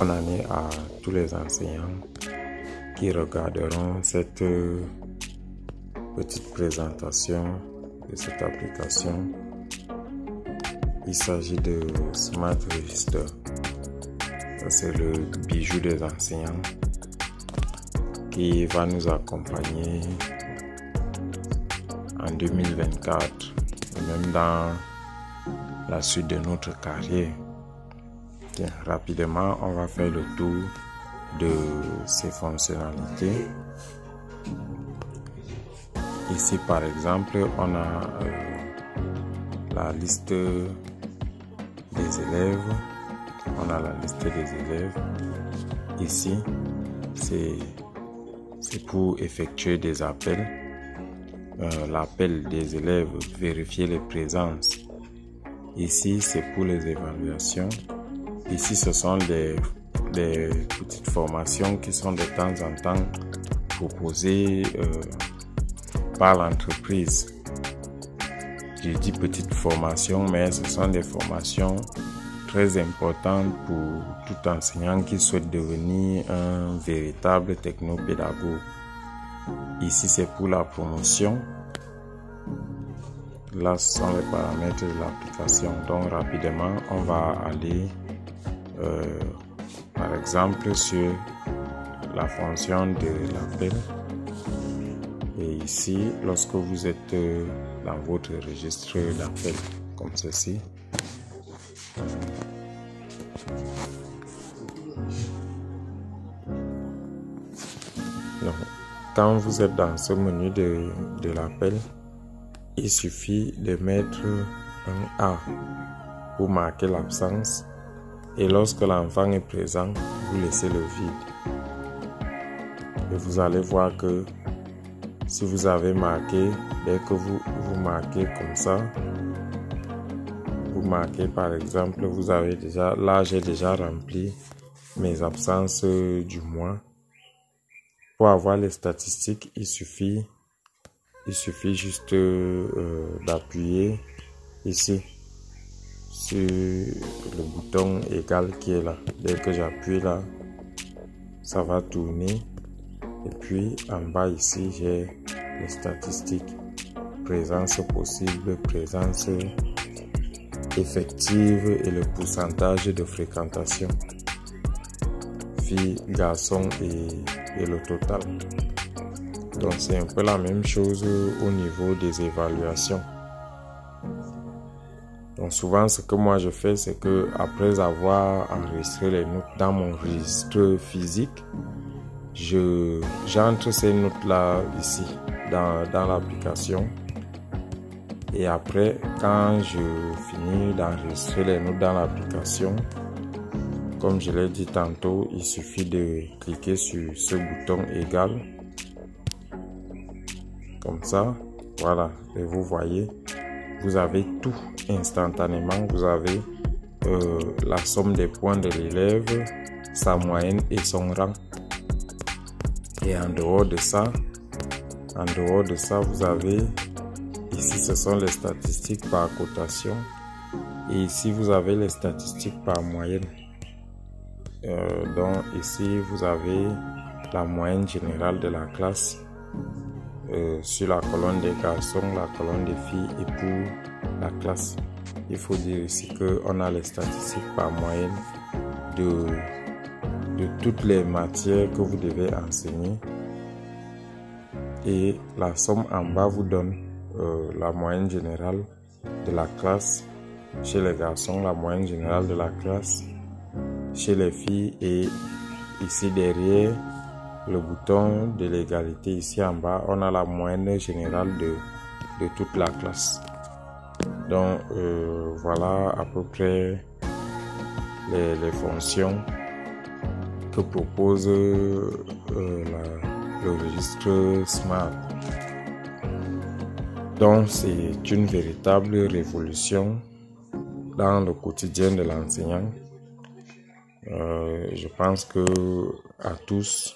Bonne année à tous les enseignants qui regarderont cette petite présentation de cette application. Il s'agit de Smart Register. Ça, c'est le bijou des enseignants qui va nous accompagner en 2024 et même dans la suite de notre carrière. Bien, rapidement, on va faire le tour de ces fonctionnalités. Ici, par exemple, on a la liste des élèves. On a la liste des élèves. Ici, c'est pour effectuer des appels. L'appel des élèves, vérifier les présences. Ici, c'est pour les évaluations. Ici, ce sont des petites formations qui sont de temps en temps proposées par l'entreprise. Je dis petites formations, mais ce sont des formations très importantes pour tout enseignant qui souhaite devenir un véritable technopédagogue. Ici, c'est pour la promotion. Là, ce sont les paramètres de l'application. Donc, rapidement, on va aller par exemple sur la fonction de l'appel. Et ici, lorsque vous êtes dans votre registre d'appel, comme ceci, donc, quand vous êtes dans ce menu de l'appel, il suffit de mettre un A pour marquer l'absence. Et lorsque l'enfant est présent, vous laissez le vide. Et vous allez voir que si vous avez marqué, dès que vous marquez comme ça, vous marquez par exemple, vous avez déjà, là j'ai déjà rempli mes absences du mois. Pour avoir les statistiques, il suffit juste d'appuyer ici sur le bouton égal qui est là. Dès que j'appuie là, ça va tourner. Et puis en bas ici, j'ai les statistiques. Présence possible, présence effective et le pourcentage de fréquentation. Filles, garçons et le total. Donc c'est un peu la même chose au niveau des évaluations. Donc souvent ce que moi je fais, c'est que après avoir enregistré les notes dans mon registre physique, j'entre ces notes là ici dans l'application. Et après, quand je finis d'enregistrer les notes dans l'application, comme je l'ai dit tantôt, il suffit de cliquer sur ce bouton égal. Comme ça, voilà, et vous voyez, vous avez tout instantanément. Vous avez la somme des points de l'élève, sa moyenne et son rang. Et en dehors de ça, vous avez, ici ce sont les statistiques par cotation. Et ici vous avez les statistiques par moyenne. Donc ici vous avez la moyenne générale de la classe. Sur la colonne des garçons, la colonne des filles et pour la classe. Il faut dire ici qu'on a les statistiques par moyenne de toutes les matières que vous devez enseigner. Et la somme en bas vous donne la moyenne générale de la classe chez les garçons, la moyenne générale de la classe chez les filles et ici derrière le bouton de l'égalité, ici en bas, on a la moyenne générale de toute la classe. Donc, voilà à peu près les fonctions que propose le registre Smart. Donc, c'est une véritable révolution dans le quotidien de l'enseignant. Je pense que à tous,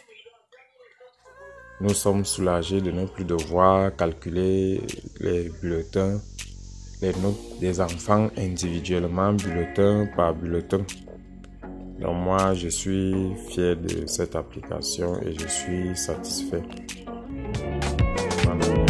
nous sommes soulagés de ne plus devoir calculer les bulletins, les notes des enfants individuellement, bulletin par bulletin. Donc moi, je suis fier de cette application et je suis satisfait. Voilà.